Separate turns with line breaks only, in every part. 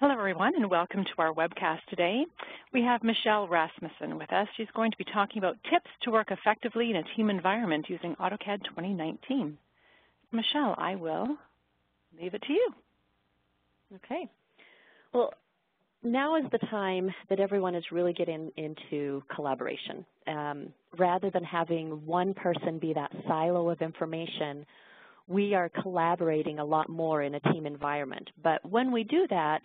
Hello, everyone, and welcome to our webcast today. We have Michelle Rasmussen with us. She's going to be talking about tips to work effectively in a team environment using AutoCAD 2019. Michelle, I will leave it to you.
Okay. Well, now is the time that everyone is really getting into collaboration. Rather than having one person be that silo of information, we are collaborating a lot more in a team environment. But when we do that,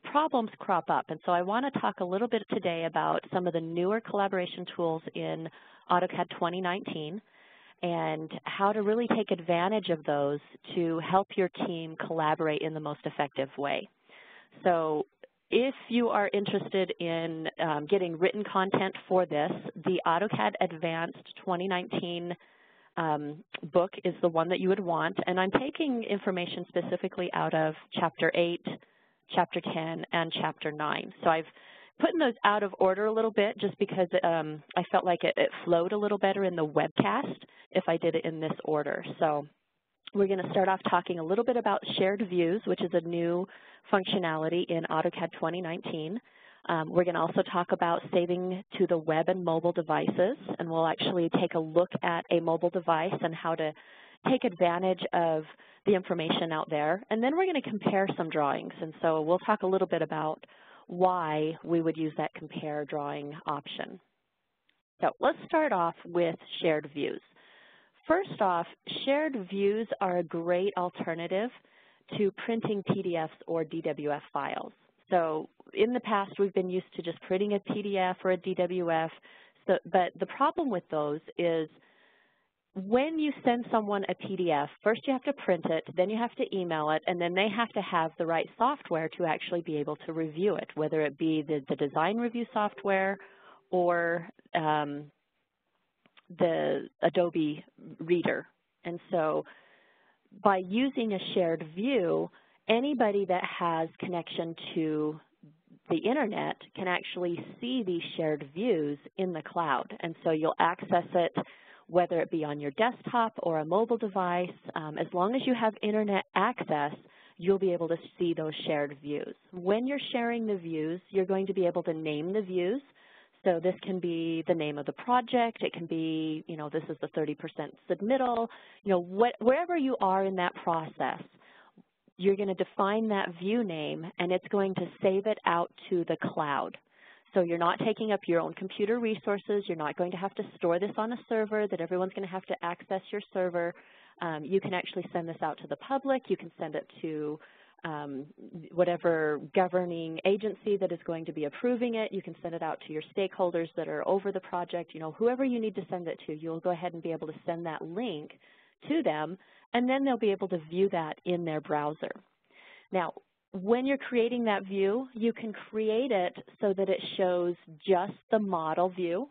problems crop up. And so I want to talk a little bit today about some of the newer collaboration tools in AutoCAD 2019 and how to really take advantage of those to help your team collaborate in the most effective way. So if you are interested in getting written content for this, the AutoCAD Advanced 2019 book is the one that you would want, and I'm taking information specifically out of Chapter 8, Chapter 10, and Chapter 9. So I've put those out of order a little bit just because I felt like it flowed a little better in the webcast if I did it in this order. So we're going to start off talking a little bit about shared views, which is a new functionality in AutoCAD 2019. We're going to also talk about saving to the web and mobile devices, and we'll actually take a look at a mobile device and how to take advantage of the information out there. And then we're going to compare some drawings, and so we'll talk a little bit about why we would use that compare drawing option. So let's start off with shared views. First off, shared views are a great alternative to printing PDFs or DWF files. So in the past, we've been used to just printing a PDF or a DWF, but the problem with those is when you send someone a PDF, first you have to print it, then you have to email it, and then they have to have the right software to actually be able to review it, whether it be the design review software or the Adobe Reader. And so by using a shared view, anybody that has connection to the internet can actually see these shared views in the cloud. And so you'll access it whether it be on your desktop or a mobile device. As long as you have internet access, you'll be able to see those shared views. When you're sharing the views, you're going to be able to name the views. So this can be the name of the project. It can be, this is the 30% submittal. Wherever you are in that process, you're going to define that view name, and it's going to save it out to the cloud. So you're not taking up your own computer resources. You're not going to have to store this on a server that everyone's going to have to access your server. You can actually send this out to the public. You can send it to whatever governing agency that is going to be approving it. You can send it out to your stakeholders that are over the project. Whoever you need to send it to, you'll go ahead and be able to send that link to them, and then they'll be able to view that in their browser. Now, when you're creating that view, you can create it so that it shows just the model view,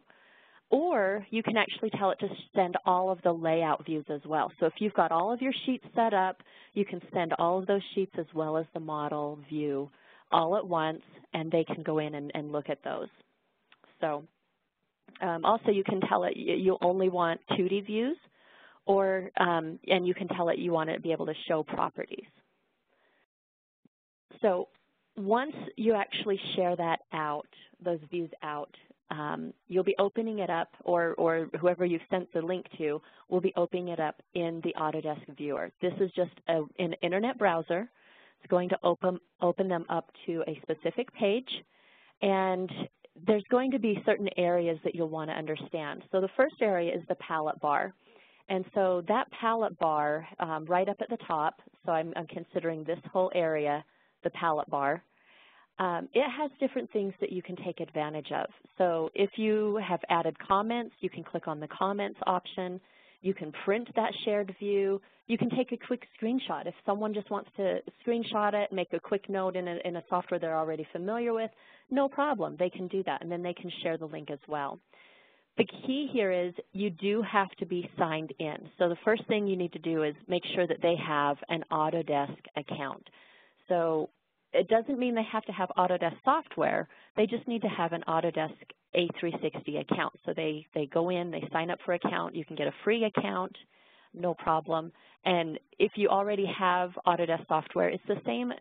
or you can actually tell it to send all of the layout views as well. So if you've got all of your sheets set up, you can send all of those sheets as well as the model view all at once, and they can go in and look at those. So also you can tell it you only want 2D views, or and you can tell it you want it to be able to show properties. So once you actually share that out, those views out, you'll be opening it up, or whoever you've sent the link to will be opening it up in the Autodesk viewer. This is just an internet browser. It's going to open them up to a specific page, and there's going to be certain areas that you'll want to understand. So the first area is the palette bar. And so that palette bar right up at the top, so I'm considering this whole area the palette bar, it has different things that you can take advantage of. So if you have added comments, you can click on the comments option. You can print that shared view. You can take a quick screenshot. If someone just wants to screenshot it, make a quick note in a software they're already familiar with, no problem. They can do that, and then they can share the link as well. The key here is you do have to be signed in. So the first thing you need to do is make sure that they have an Autodesk account. So it doesn't mean they have to have Autodesk software. They just need to have an Autodesk A360 account. So they go in, they sign up for an account. You can get a free account, no problem. And if you already have Autodesk software, it's the same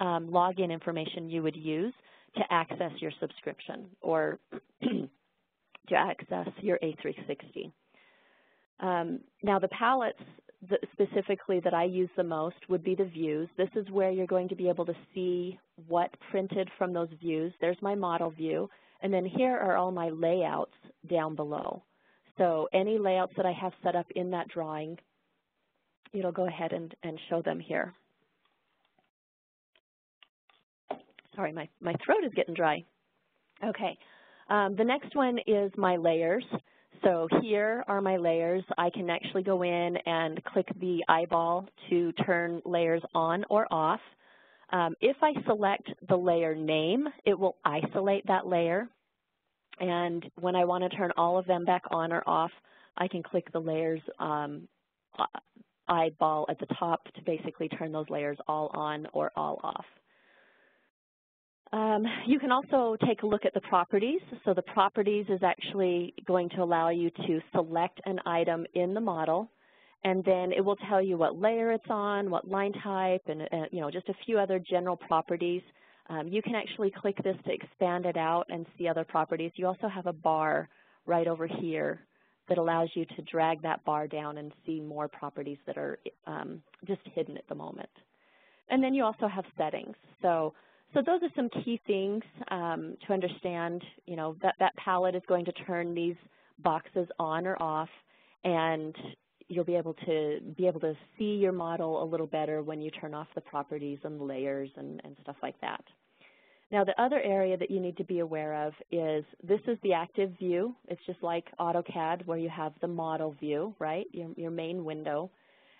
login information you would use to access your subscription or to access your A360. Now the palettes specifically that I use the most would be the views. This is where you're going to be able to see what printed from those views. There's my model view, and then here are all my layouts down below. So any layouts that I have set up in that drawing, it'll go ahead and show them here. Sorry, my throat is getting dry. Okay, the next one is my layers. So here are my layers. I can actually go in and click the eyeball to turn layers on or off. If I select the layer name, it will isolate that layer. And when I want to turn all of them back on or off, I can click the layers eyeball at the top to basically turn those layers all on or all off. You can also take a look at the properties. So the properties is actually going to allow you to select an item in the model, and then it will tell you what layer it's on, what line type, and you know, just a few other general properties. You can actually click this to expand it out and see other properties. You also have a bar right over here that allows you to drag that bar down and see more properties that are just hidden at the moment. And then you also have settings. So those are some key things to understand. You know, that palette is going to turn these boxes on or off, and you'll be able to see your model a little better when you turn off the properties and the layers and stuff like that. Now, the other area that you need to be aware of is this is the active view. It's just like AutoCAD where you have the model view, right, your main window.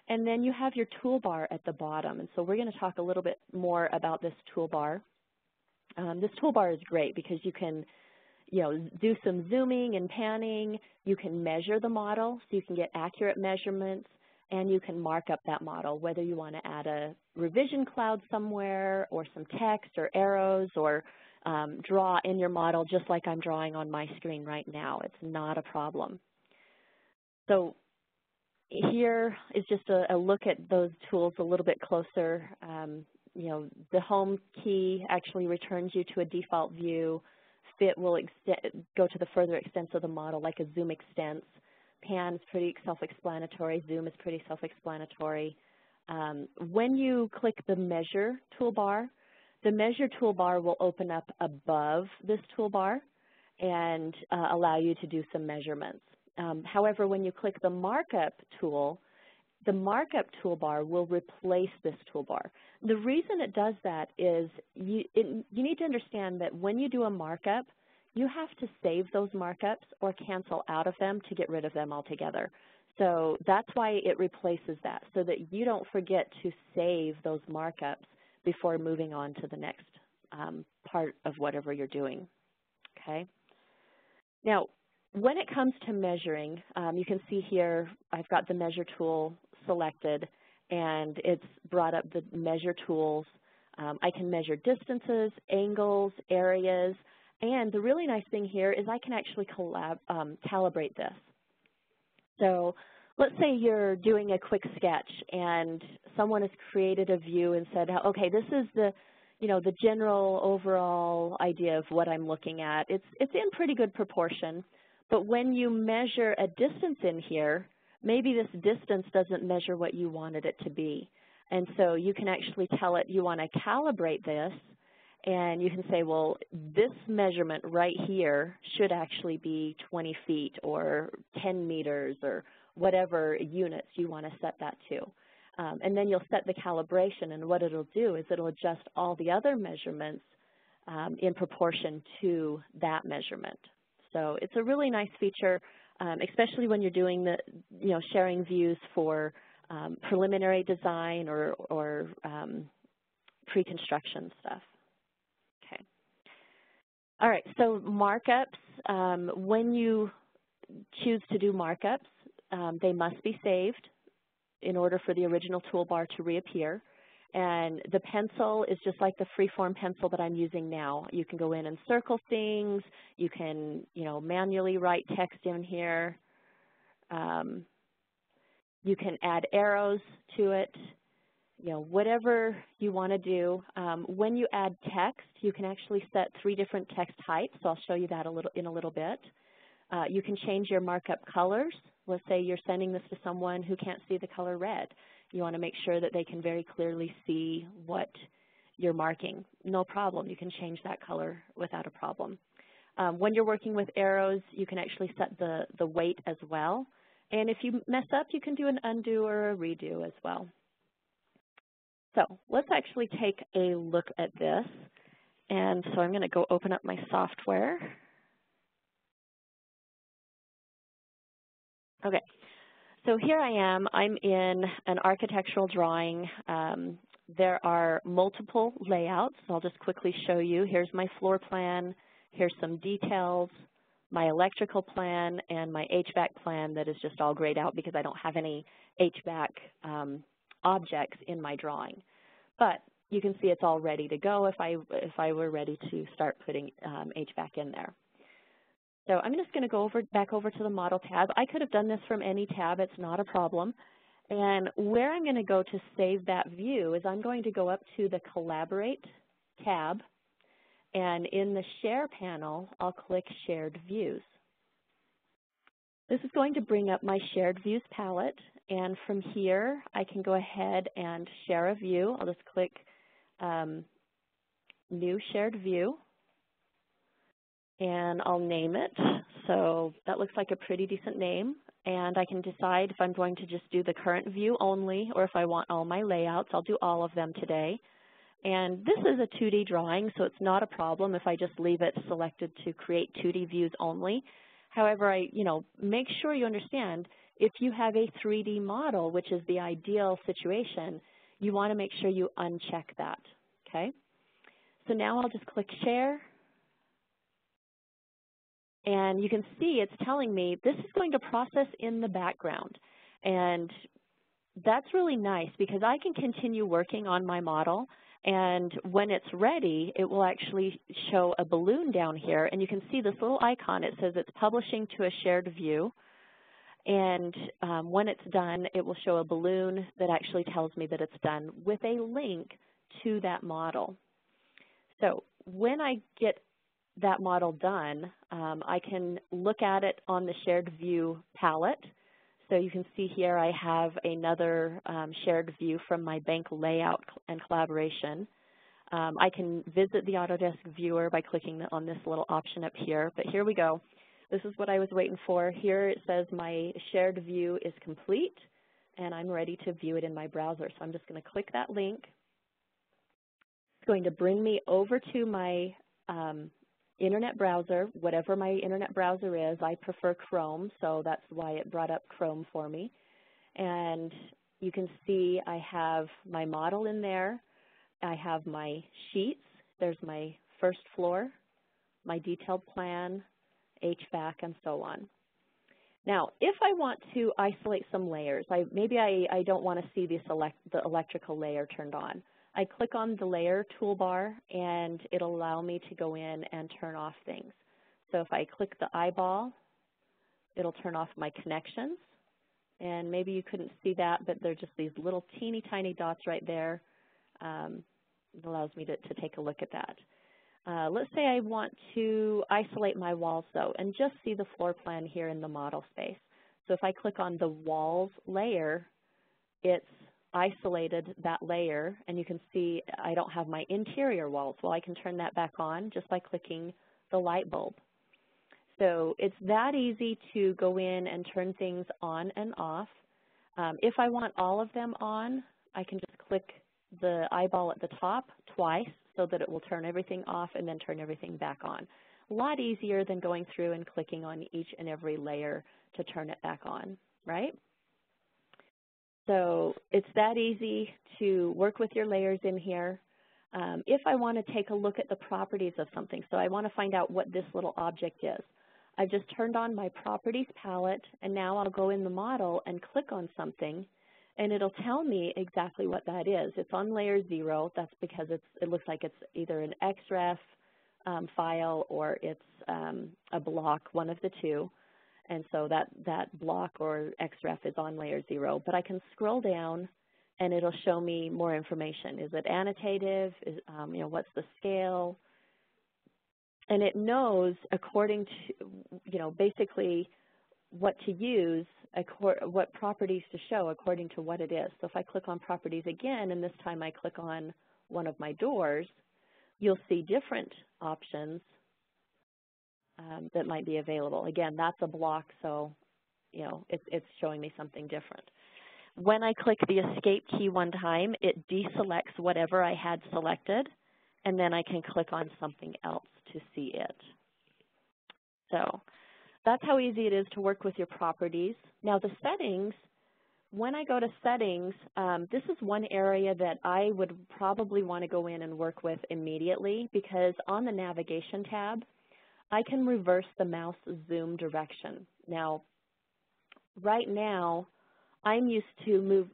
And then you have your toolbar at the bottom. And so we're going to talk a little bit more about this toolbar. This toolbar is great because you can, you know, do some zooming and panning. You can measure the model, so you can get accurate measurements, and you can mark up that model, whether you want to add a revision cloud somewhere or some text or arrows or draw in your model just like I'm drawing on my screen right now. It's not a problem. So here is just a look at those tools a little bit closer. You know, the home key actually returns you to a default view. Fit will go to the further extents of the model, like a zoom extents. Pan is pretty self-explanatory. Zoom is pretty self-explanatory. When you click the Measure toolbar, the Measure toolbar will open up above this toolbar and allow you to do some measurements. However, when you click the Markup tool, the Markup toolbar will replace this toolbar. The reason it does that is you need to understand that when you do a markup, you have to save those markups or cancel out of them to get rid of them altogether. So that's why it replaces that, so that you don't forget to save those markups before moving on to the next part of whatever you're doing, okay? Now, when it comes to measuring, you can see here I've got the Measure tool selected, and it's brought up the Measure tools. I can measure distances, angles, areas, and the really nice thing here is I can actually calibrate this. So let's say you're doing a quick sketch and someone has created a view and said, okay, this is the, you know, the general overall idea of what I'm looking at. It's in pretty good proportion, but when you measure a distance in here, maybe this distance doesn't measure what you wanted it to be. And so you can actually tell it you want to calibrate this, and you can say, well, this measurement right here should actually be 20 feet or 10 meters or whatever units you want to set that to. And then you'll set the calibration, and what it'll do is it'll adjust all the other measurements in proportion to that measurement. So it's a really nice feature, especially when you're doing the, you know, sharing views for preliminary design or pre-construction stuff. Okay. All right, so markups, when you choose to do markups, they must be saved in order for the original toolbar to reappear. And the pencil is just like the freeform pencil that I'm using now. You can go in and circle things. You can, you know, manually write text in here. You can add arrows to it. whatever you want to do. When you add text, you can actually set 3 different text types, so I'll show you that in a little bit. You can change your markup colors. Let's say you're sending this to someone who can't see the color red. You want to make sure that they can very clearly see what you're marking. No problem. You can change that color without a problem. When you're working with arrows, you can actually set the weight as well. And if you mess up, you can do an undo or a redo as well. So let's actually take a look at this. And so I'm going to go open up my software. Okay, so here I am. I'm in an architectural drawing. There are multiple layouts. So I'll just quickly show you. Here's my floor plan. Here's some details, my electrical plan, and my HVAC plan that is just all grayed out because I don't have any HVAC objects in my drawing. But you can see it's all ready to go if I were ready to start putting HVAC in there. So I'm just going to go back over to the Model tab. I could have done this from any tab. It's not a problem. And where I'm going to go to save that view is I'm going to go up to the Calibrate tab. And in the Share panel, I'll click Shared Views. This is going to bring up my Shared Views palette. And from here, I can go ahead and share a view. I'll just click New Shared View. And I'll name it. So that looks like a pretty decent name. And I can decide if I'm going to just do the current view only or if I want all my layouts. I'll do all of them today. And this is a 2D drawing, so it's not a problem if I just leave it selected to create 2D views only. However, make sure you understand if you have a 3D model, which is the ideal situation, you want to make sure you uncheck that, okay? So now I'll just click Share. And you can see it's telling me this is going to process in the background. And that's really nice because I can continue working on my model. And when it's ready, it will actually show a balloon down here. And you can see this little icon. It says it's publishing to a shared view. And when it's done, it will show a balloon that actually tells me that it's done with a link to that model. So when I get that model done, I can look at it on the shared view palette. So you can see here I have another shared view from my bank layout and collaboration. I can visit the Autodesk viewer by clicking on this little option up here, but here we go. This is what I was waiting for. Here it says my shared view is complete, and I'm ready to view it in my browser. So I'm just going to click that link. It's going to bring me over to my internet browser, whatever my internet browser is. I prefer Chrome, so that's why it brought up Chrome for me. And you can see I have my model in there. I have my sheets. There's my first floor, my detailed plan, HVAC, and so on. Now, if I want to isolate some layers, maybe I don't want to see the electrical layer turned on. I click on the layer toolbar, and it'll allow me to go in and turn off things. So if I click the eyeball, it'll turn off my connections. And maybe you couldn't see that, but they're just these little teeny tiny dots right there. It allows me to take a look at that. Let's say I want to isolate my walls, though, and just see the floor plan here in the model space. So if I click on the walls layer, it's isolated that layer, and you can see I don't have my interior walls. Well, I can turn that back on just by clicking the light bulb. So it's that easy to go in and turn things on and off. If I want all of them on, I can just click the eyeball at the top twice so that it will turn everything off and then turn everything back on. A lot easier than going through and clicking on each and every layer to turn it back on, right? So it's that easy to work with your layers in here. If I want to take a look at the properties of something, so I want to find out what this little object is. I've just turned on my properties palette, and now I'll go in the model and click on something, and it'll tell me exactly what that is. It's on layer 0. That's because it looks like it's either an XREF file or it's a block, one of the two. And so that block or XREF is on layer 0. But I can scroll down and it'll show me more information. Is it annotative? Is, you know, what's the scale? And it knows according to, you know, basically what to use, what properties to show according to what it is. So if I click on properties again, and this time I click on one of my doors, you'll see different options that might be available. Again, that's a block, so you know it's showing me something different. When I click the escape key one time, it deselects whatever I had selected, and then I can click on something else to see it. So that's how easy it is to work with your properties. Now the settings, when I go to settings, this is one area that I would probably want to go in and work with immediately, because on the navigation tab, I can reverse the mouse zoom direction. Now, right now, I'm used to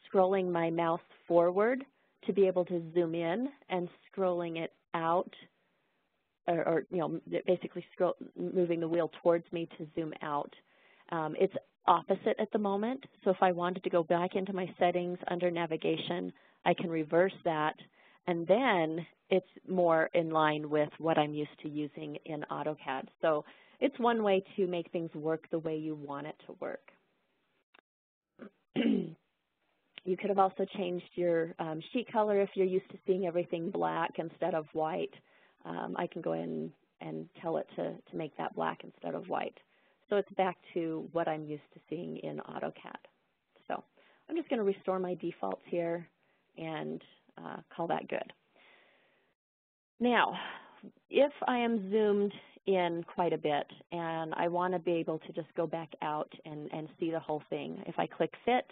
scrolling my mouse forward to be able to zoom in, and scrolling it out, or you know, basically moving the wheel towards me to zoom out. It's opposite at the moment, so if I wanted to go back into my settings under navigation, I can reverse that, and then it's more in line with what I'm used to using in AutoCAD. So it's one way to make things work the way you want it to work. You could have also changed your sheet color if you're used to seeing everything black instead of white. I can go in and tell it to make that black instead of white. So it's back to what I'm used to seeing in AutoCAD. So I'm just going to restore my defaults here and call that good. Now, if I am zoomed in quite a bit and I want to be able to just go back out and see the whole thing, if I click Fit,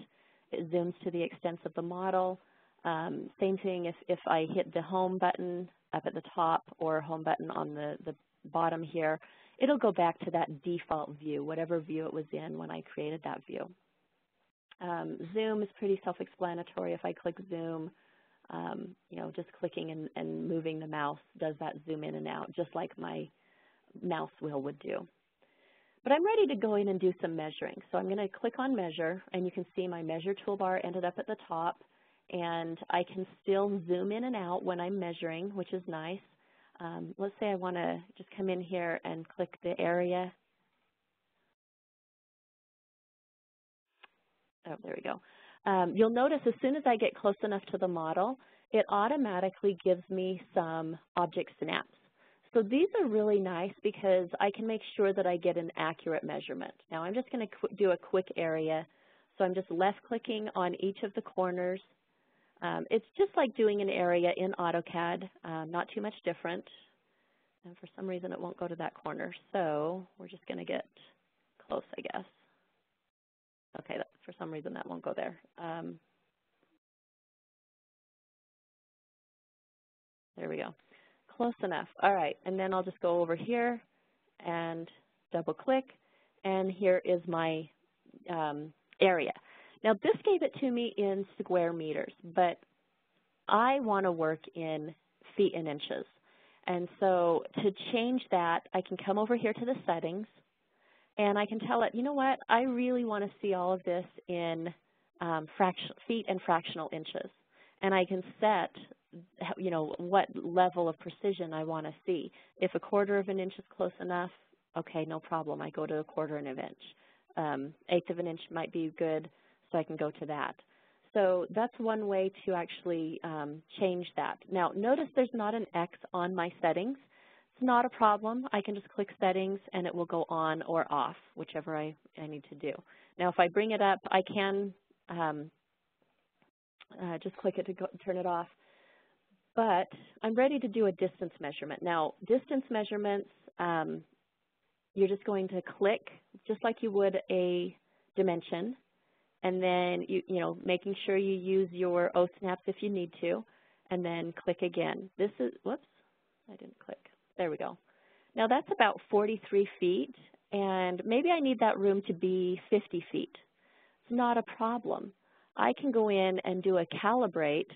it zooms to the extent of the model. Same thing if I hit the Home button up at the top or Home button on the bottom here, it'll go back to that default view, whatever view it was in when I created that view. Zoom is pretty self-explanatory. If I click Zoom, you know, just clicking and moving the mouse does that zoom in and out, just like my mouse wheel would do. But I'm ready to go in and do some measuring. So I'm going to click on Measure, and you can see my Measure toolbar ended up at the top, and I can still zoom in and out when I'm measuring, which is nice. Let's say I want to just come in here and click the area. Oh, there we go. You'll notice as soon as I get close enough to the model, it automatically gives me some object snaps. So these are really nice because I can make sure that I get an accurate measurement. Now I'm just going to do a quick area. So I'm just left-clicking on each of the corners. It's just like doing an area in AutoCAD, not too much different. And for some reason it won't go to that corner, so we're just going to get close, I guess. Okay, for some reason that won't go there. There we go. Close enough. All right, and then I'll just go over here and double-click, and here is my area. Now, this gave it to me in square meters, but I want to work in feet and inches. And so to change that, I can come over here to the settings, and I can tell it, you know what, I really want to see all of this in feet and fractional inches. And I can set, you know, what level of precision I want to see. If 1/4 of an inch is close enough, okay, no problem. I go to 1/4 of an inch. 1/8 of an inch might be good, so I can go to that. So that's one way to actually change that. Now, notice there's not an X on my settings. It's not a problem. I can just click Settings, and it will go on or off, whichever I need to do. Now, if I bring it up, I can just click it to turn it off. But I'm ready to do a distance measurement. Now, distance measurements, you're just going to click, just like you would a dimension, and then, you know, making sure you use your O snaps if you need to, and then click again. This is, whoops, I didn't click. There we go. Now, that's about 43 feet, and maybe I need that room to be 50 feet. It's not a problem. I can go in and do a Calibrate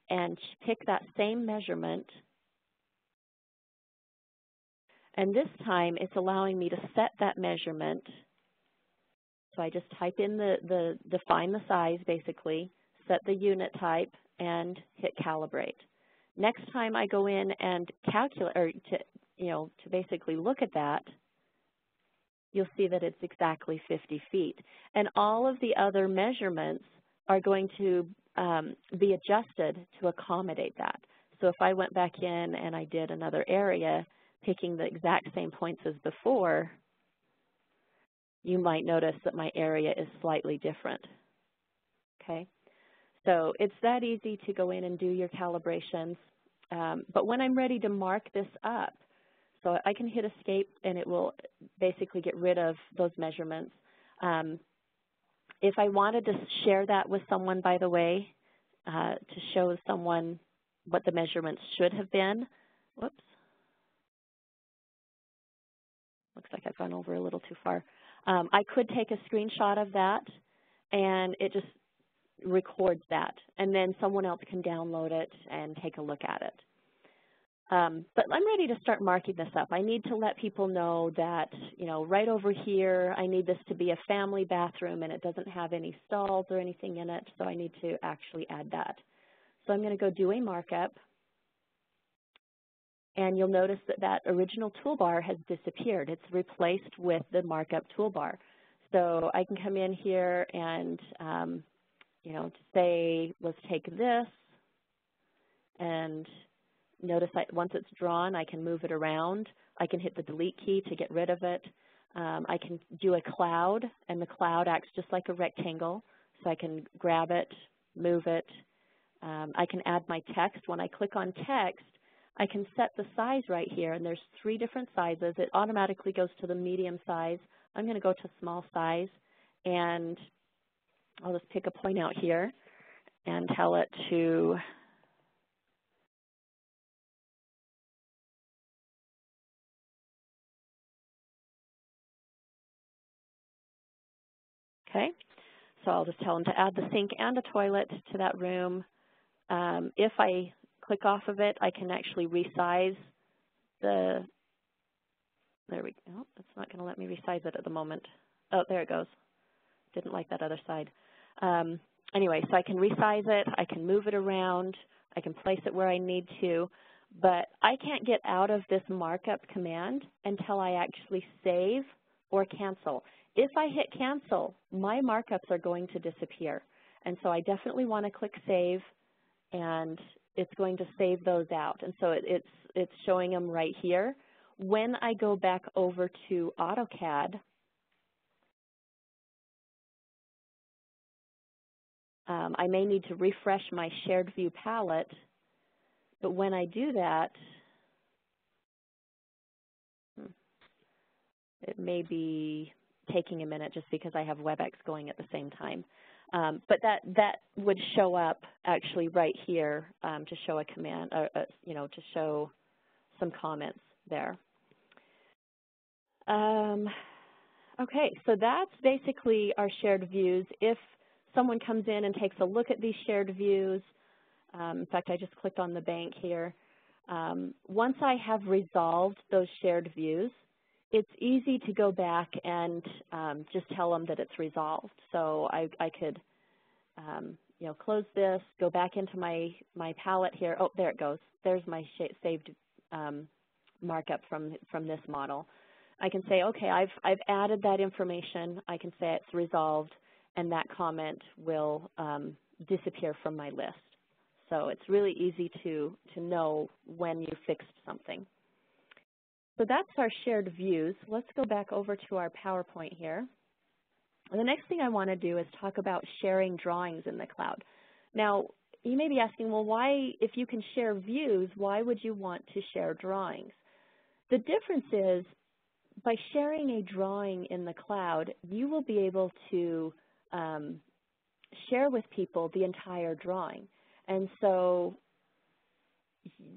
and pick that same measurement, and this time it's allowing me to set that measurement. So I just type in define the size, basically, set the unit type, and hit Calibrate. Next time I go in and calculate, or to basically look at that, you'll see that it's exactly 50 feet. And all of the other measurements are going to be adjusted to accommodate that. So if I went back in and I did another area, picking the exact same points as before, you might notice that my area is slightly different. Okay? So it's that easy to go in and do your calibrations. But when I'm ready to mark this up, so I can hit Escape and it will basically get rid of those measurements. If I wanted to share that with someone, by the way, to show someone what the measurements should have been, whoops, looks like I've gone over a little too far. I could take a screenshot of that, and it just records that, and then someone else can download it and take a look at it. But I'm ready to start marking this up. I need to let people know that, right over here, I need this to be a family bathroom, and it doesn't have any stalls or anything in it, so I need to actually add that. So I'm going to go do a markup, and you'll notice that that original toolbar has disappeared. It's replaced with the Markup Toolbar. So I can come in here and, to say, let's take this, and notice once it's drawn, I can move it around. I can hit the delete key to get rid of it. I can do a cloud, and the cloud acts just like a rectangle. So I can grab it, move it. I can add my text. When I click on text, I can set the size right here, and there's 3 different sizes. It automatically goes to the medium size. I'm going to go to small size, and I'll just pick a point out here and tell it to okay. So I'll just tell them to add the sink and a toilet to that room. If I click off of it, I can actually resize there we go. It's not going to let me resize it at the moment. Oh, there it goes. Didn't like that other side. Anyway, so I can resize it. I can move it around. I can place it where I need to. But I can't get out of this markup command until I actually save or cancel. If I hit cancel, my markups are going to disappear. And so I definitely want to click save, and it's going to save those out. And so it's showing them right here. When I go back over to AutoCAD, I may need to refresh my shared view palette, but when I do that, it may be taking a minute just because I have WebEx going at the same time. But that would show up actually right here to show a command, to show some comments there. Okay, so that's basically our shared views. If someone comes in and takes a look at these shared views, in fact, I just clicked on the bank here. Once I have resolved those shared views, it's easy to go back and just tell them that it's resolved. So I could, close this, go back into my palette here. Oh, there it goes. There's my saved markup from this model. I can say, okay, I've added that information. I can say it's resolved, and that comment will disappear from my list. So it's really easy to know when you fixed something. So that's our shared views. Let's go back over to our PowerPoint here. And the next thing I want to do is talk about sharing drawings in the cloud. Now, you may be asking, well, why, if you can share views, why would you want to share drawings? The difference is, by sharing a drawing in the cloud, you will be able to share with people the entire drawing. And so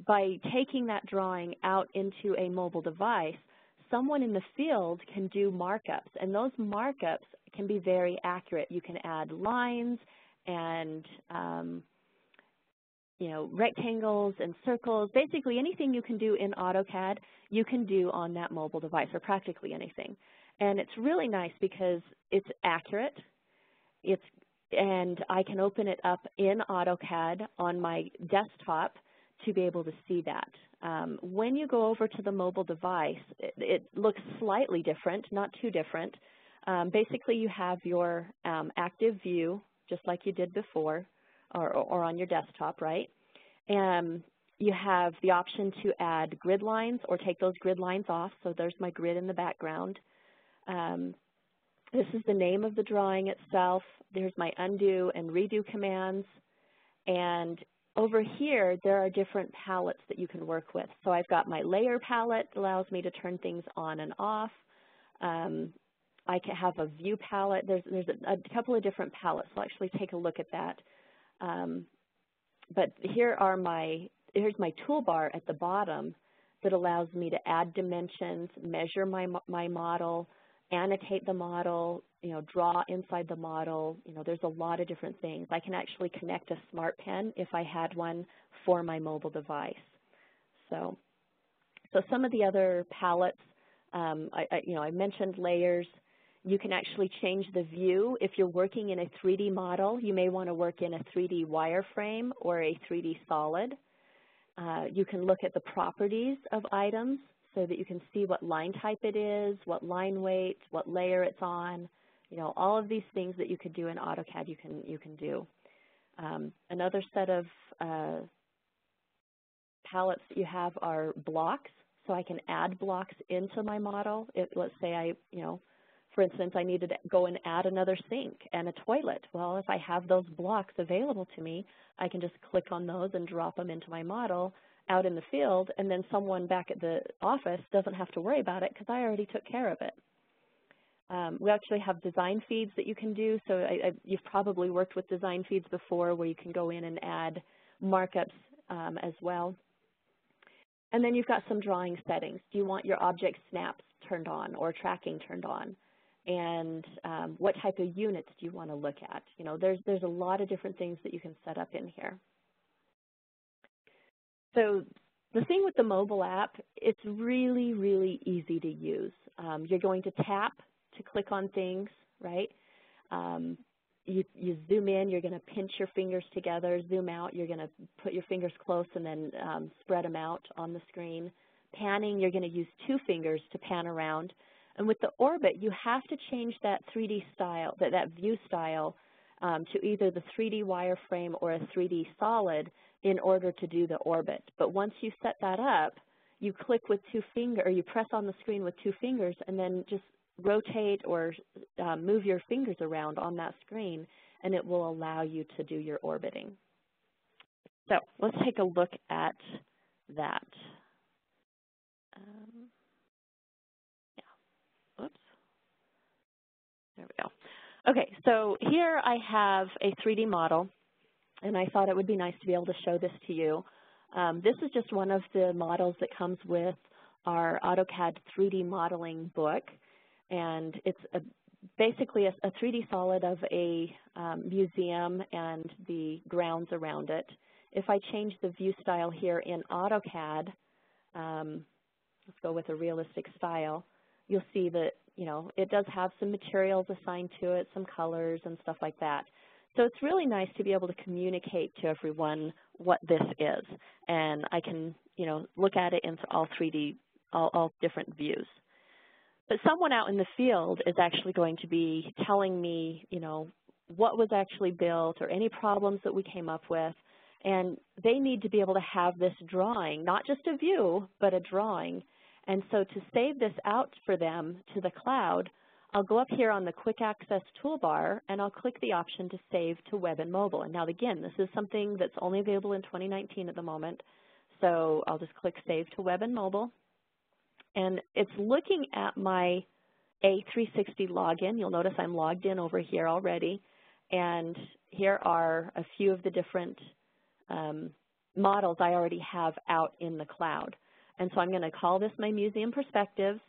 by taking that drawing out into a mobile device, someone in the field can do markups, and those markups can be very accurate. You can add lines and rectangles and circles. Basically anything you can do in AutoCAD, you can do on that mobile device, or practically anything. And it's really nice because it's accurate, it's and I can open it up in AutoCAD on my desktop to be able to see that. When you go over to the mobile device, it looks slightly different, not too different. Basically, you have your active view, just like you did before, or on your desktop, right? And you have the option to add grid lines or take those grid lines off. So there's my grid in the background. This is the name of the drawing itself. There's my undo and redo commands. And over here, there are different palettes that you can work with. So I've got my layer palette, allows me to turn things on and off. I can have a view palette. There's a couple of different palettes. So I'll actually take a look at that. But here's my toolbar at the bottom that allows me to add dimensions, measure my model, annotate the model, draw inside the model. There's a lot of different things. I can actually connect a smart pen if I had one for my mobile device. So some of the other palettes, I mentioned layers. You can actually change the view. If you're working in a 3D model, you may want to work in a 3D wireframe or a 3D solid. You can look at the properties of items so that you can see what line type it is, what line weight, what layer it's on. All of these things that you could do in AutoCAD, you can do. Another set of palettes that you have are blocks. So I can add blocks into my model. Let's say for instance, I needed to go and add another sink and a toilet. Well, if I have those blocks available to me, I can just click on those and drop them into my model out in the field, and then someone back at the office doesn't have to worry about it because I already took care of it. We actually have design feeds that you can do. So you've probably worked with design feeds before where you can go in and add markups as well. And then you've got some drawing settings. Do you want your object snaps turned on or tracking turned on? And what type of units do you want to look at? There's a lot of different things that you can set up in here. So the thing with the mobile app, it's really, really easy to use. You're going to tap to click on things, right? You zoom in, you're going to pinch your fingers together. Zoom out, you're going to put your fingers close and then spread them out on the screen. Panning, you're going to use 2 fingers to pan around. And with the orbit, you have to change that 3D style, that view style, to either the 3D wireframe or a 3D solid in order to do the orbit. But once you set that up, you click with 2 fingers, or you press on the screen with 2 fingers, and then just rotate or move your fingers around on that screen, and it will allow you to do your orbiting. So let's take a look at that. Oops. There we go. Okay, so here I have a 3D model, and I thought it would be nice to be able to show this to you. This is just one of the models that comes with our AutoCAD 3D modeling book, and it's basically a 3D solid of a museum and the grounds around it. If I change the view style here in AutoCAD, let's go with a realistic style, you'll see that, it does have some materials assigned to it, some colors and stuff like that. So it's really nice to be able to communicate to everyone what this is. And I can, look at it in all 3D, all different views. But someone out in the field is actually going to be telling me, what was actually built or any problems that we came up with. And they need to be able to have this drawing, not just a view, but a drawing. And so to save this out for them to the cloud, I'll go up here on the Quick Access toolbar, and I'll click the option to save to web and mobile. And now, again, this is something that's only available in 2019 at the moment. So I'll just click Save to Web and Mobile. And it's looking at my A360 login. You'll notice I'm logged in over here already. And here are a few of the different models I already have out in the cloud. And so I'm going to call this my Museum Perspectives.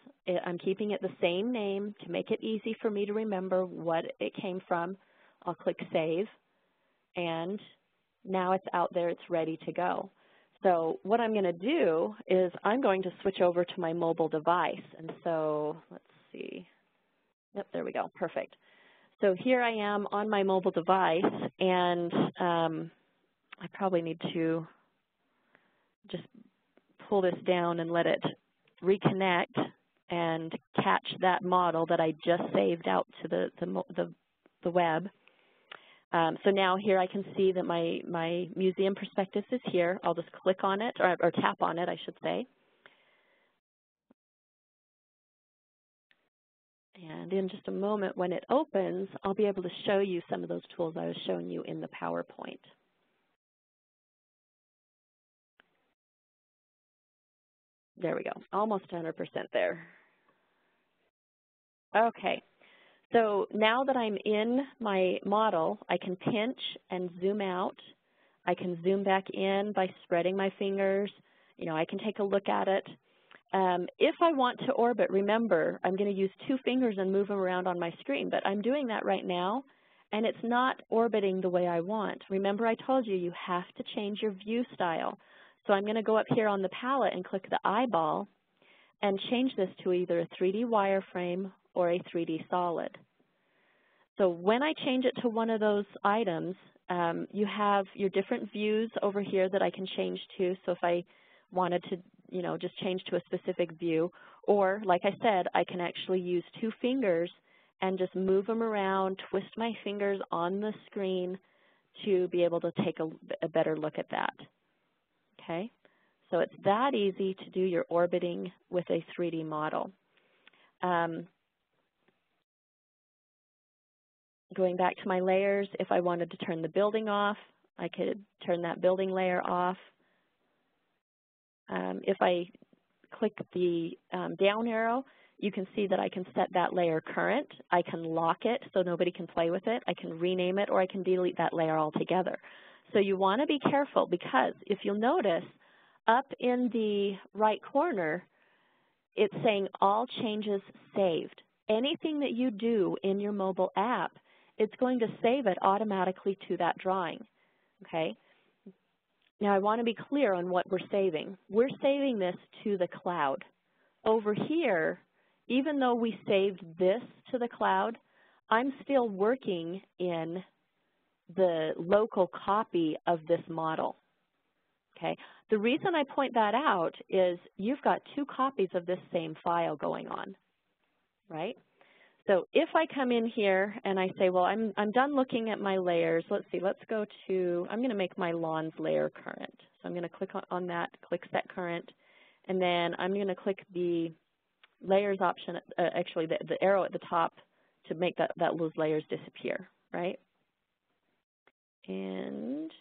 I'm keeping it the same name to make it easy for me to remember what it came from. I'll click Save, and now it's out there. It's ready to go. So what I'm going to do is I'm going to switch over to my mobile device. And so let's see. Yep, there we go. Perfect. So here I am on my mobile device, and I probably need to just pull this down and let it reconnect and catch that model that I just saved out to the web. So now here I can see that my museum prospectus is here. I'll just click on it, or tap on it, I should say. And in just a moment, when it opens, I'll be able to show you some of those tools I was showing you in the PowerPoint. There we go, almost 100% there. Okay, so now that I'm in my model, I can pinch and zoom out. I can zoom back in by spreading my fingers. You know, I can take a look at it. If I want to orbit, remember, I'm going to use 2 fingers and move them around on my screen, but I'm doing that right now, and it's not orbiting the way I want. Remember, I told you, you have to change your view style. So I'm going to go up here on the palette and click the eyeball and change this to either a 3D wireframe or a 3D solid. So when I change it to one of those items, you have your different views over here that I can change to. So if I wanted to, you know, just change to a specific view, or like I said, I can actually use 2 fingers and just move them around, twist my fingers on the screen to be able to take a better look at that. Okay, so it's that easy to do your orbiting with a 3D model. Going back to my layers, if I wanted to turn the building off, I could turn that building layer off. If I click the down arrow, you can see that I can set that layer current. I can lock it so nobody can play with it. I can rename it, or I can delete that layer altogether. So you want to be careful, because if you'll notice, up in the right corner, it's saying all changes saved. Anything that you do in your mobile app, it's going to save it automatically to that drawing, okay? Now I want to be clear on what we're saving. We're saving this to the cloud. Over here, even though we saved this to the cloud, I'm still working in the local copy of this model, okay? The reason I point that out is you've got 2 copies of this same file going on, right? So if I come in here and I say, well, I'm done looking at my layers. Let's see, let's go to, I'm going to make my lawns layer current. So I'm going to click on that, click set current, and then I'm going to click the layers option, actually the arrow at the top to make those layers disappear, right? And,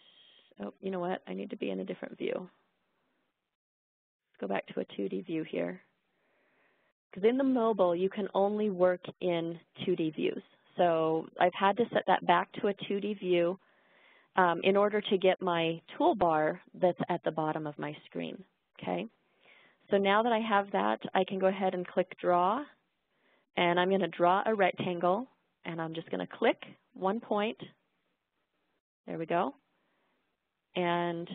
oh, you know what? I need to be in a different view. Let's go back to a 2D view here. Because in the mobile, you can only work in 2D views. So I've had to set that back to a 2D view in order to get my toolbar that's at the bottom of my screen, okay? So now that I have that, I can go ahead and click Draw, and I'm going to draw a rectangle, and I'm just going to click 1 point. There we go. And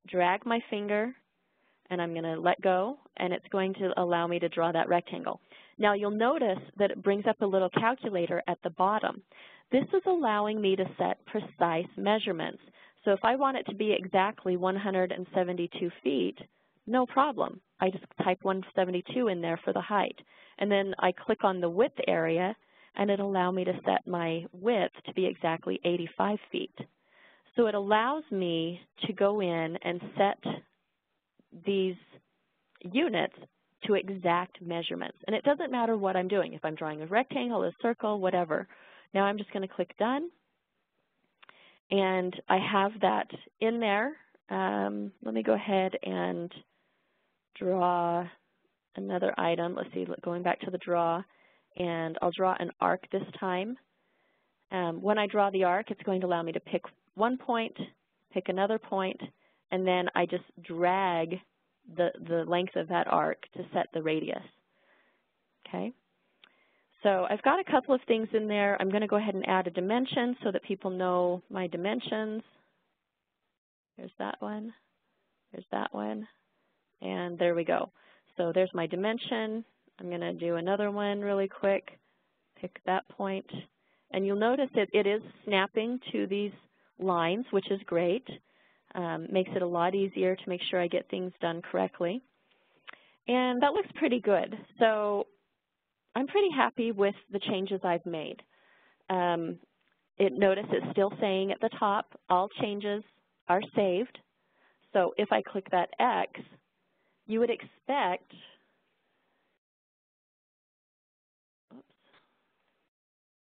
drag my finger, and I'm going to let go, and it's going to allow me to draw that rectangle. Now you'll notice that it brings up a little calculator at the bottom. This is allowing me to set precise measurements. So if I want it to be exactly 172 feet, no problem. I just type 172 in there for the height. And then I click on the width area, and it'll allow me to set my width to be exactly 85 feet. So it allows me to go in and set these units to exact measurements. And it doesn't matter what I'm doing, if I'm drawing a rectangle, a circle, whatever. Now I'm just going to click Done. And I have that in there. Let me go ahead and draw another item. Let's see, going back to the draw. And I'll draw an arc this time. When I draw the arc, it's going to allow me to pick 1 point, pick another point, and then I just drag the length of that arc to set the radius, okay? So I've got a couple of things in there. I'm going to go ahead and add a dimension so that people know my dimensions. There's that one, and there we go. So there's my dimension. I'm going to do another one really quick, pick that point, And you'll notice that it is snapping to these lines, which is great. Makes it a lot easier to make sure I get things done correctly. And that looks pretty good. So I'm pretty happy with the changes I've made. Notice it's still saying at the top, all changes are saved. So if I click that X, you would expect, oops,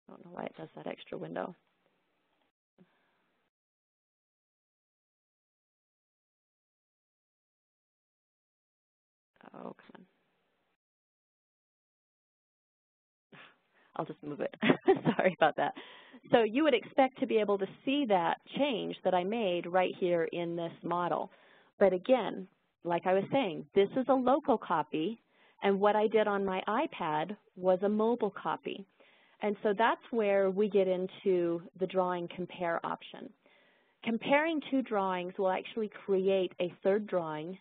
I don't know why it does that extra window. Oh, come on. I'll just move it. Sorry about that. So you would expect to be able to see that change that I made right here in this model. But again, like I was saying, this is a local copy, and what I did on my iPad was a mobile copy. And so that's where we get into the drawing compare option. Comparing two drawings will actually create a third drawing,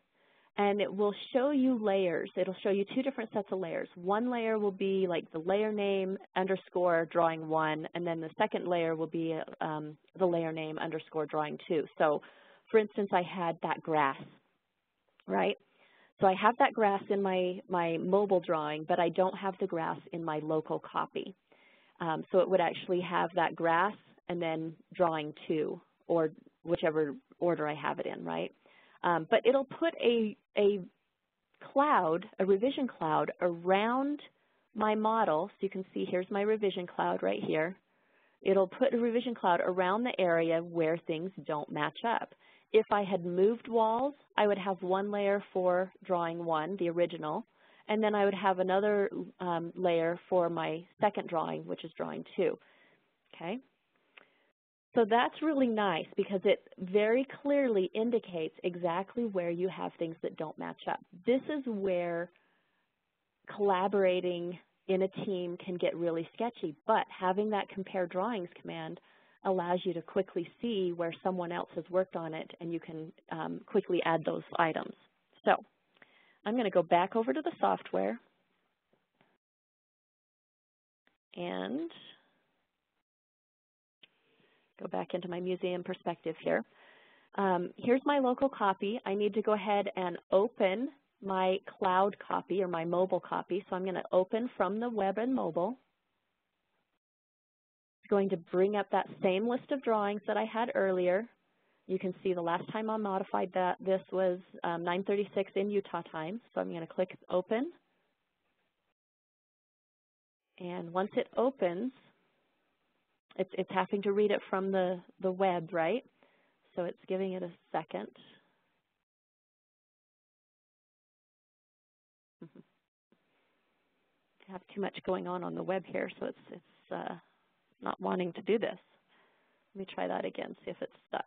and it will show you layers. It'll show you two different sets of layers. One layer will be like the layer name underscore drawing 1, and then the second layer will be the layer name underscore drawing 2. So, for instance, I had that grass, right? So I have that grass in my mobile drawing, but I don't have the grass in my local copy. So it would actually have that grass and then drawing 2, or whichever order I have it in, right? But it'll put a cloud, a revision cloud, around my model. So you can see here's my revision cloud right here. It'll put a revision cloud around the area where things don't match up. If I had moved walls, I would have one layer for drawing 1, the original, and then I would have another layer for my second drawing, which is drawing 2, okay? So that's really nice because it very clearly indicates exactly where you have things that don't match up. This is where collaborating in a team can get really sketchy, but having that compare drawings command allows you to quickly see where someone else has worked on it, and you can quickly add those items. So I'm going to go back over to the software and go back into my museum perspective here. Here's my local copy. I need to go ahead and open my cloud copy or my mobile copy. So I'm going to open from the web and mobile. It's going to bring up that same list of drawings that I had earlier. You can see the last time I modified that, this was 9:36 in Utah time. So I'm going to click open. And once it opens, it's having to read it from the web, right? So it's giving it a second. I have too much going on the web here, so it's not wanting to do this. Let me try that again, see if it's stuck.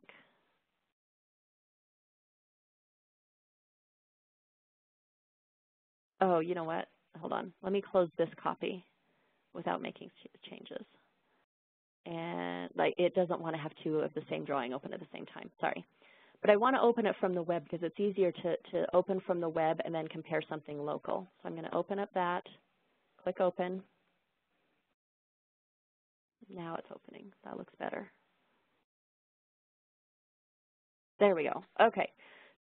Oh, you know what? Hold on. Let me close this copy without making changes. And like it doesn't want to have two of the same drawing open at the same time. Sorry. But I want to open it from the web because it's easier to open from the web and then compare something local. So I'm going to open up that, click open. Now it's opening. That looks better. There we go. Okay.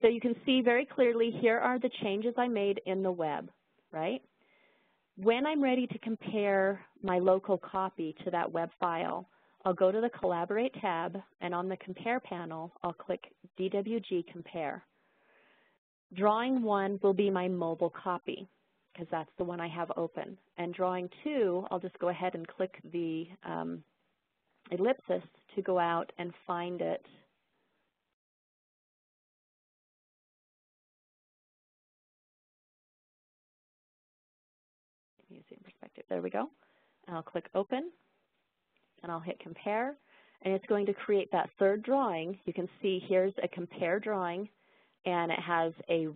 So you can see very clearly here are the changes I made in the web, right? When I'm ready to compare my local copy to that web file, I'll go to the Calibrate tab, and on the Compare panel, I'll click DWG Compare. Drawing 1 will be my mobile copy, because that's the one I have open. And Drawing 2, I'll just go ahead and click the ellipsis to go out and find it. Museum perspective. There we go. And I'll click Open, and I'll hit Compare, and it's going to create that third drawing. You can see here's a compare drawing, and it has a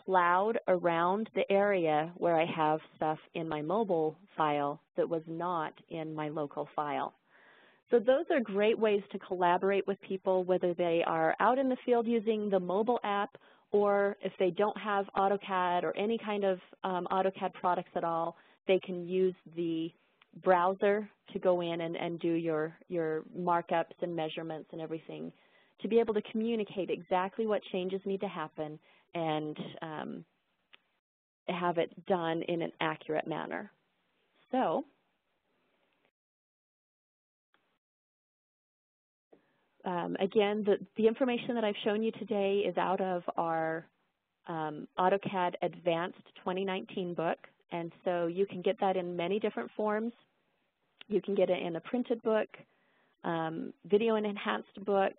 cloud around the area where I have stuff in my mobile file that was not in my local file. So those are great ways to collaborate with people, whether they are out in the field using the mobile app, or if they don't have AutoCAD or any kind of AutoCAD products at all, they can use the browser to go in and do your markups and measurements and everything, to be able to communicate exactly what changes need to happen and have it done in an accurate manner. So again, the information that I've shown you today is out of our AutoCAD Advanced 2019 book, and so you can get that in many different forms. You can get it in a printed book, video and enhanced book.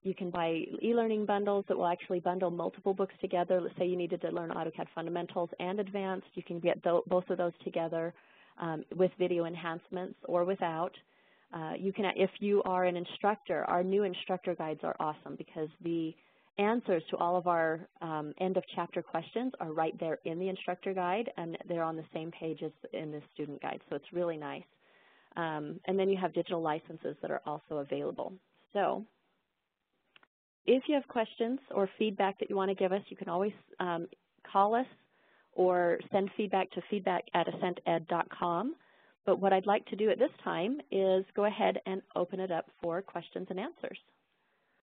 You can buy e-learning bundles that will actually bundle multiple books together. Let's say you needed to learn AutoCAD Fundamentals and Advanced. You can get both of those together with video enhancements or without. You can, if you are an instructor, our new instructor guides are awesome because the answers to all of our end of chapter questions are right there in the instructor guide, and they're on the same page as in the student guide, so it's really nice. And then you have digital licenses that are also available. So if you have questions or feedback that you want to give us, you can always call us or send feedback to feedback@ascented.com. But what I'd like to do at this time is go ahead and open it up for questions and answers.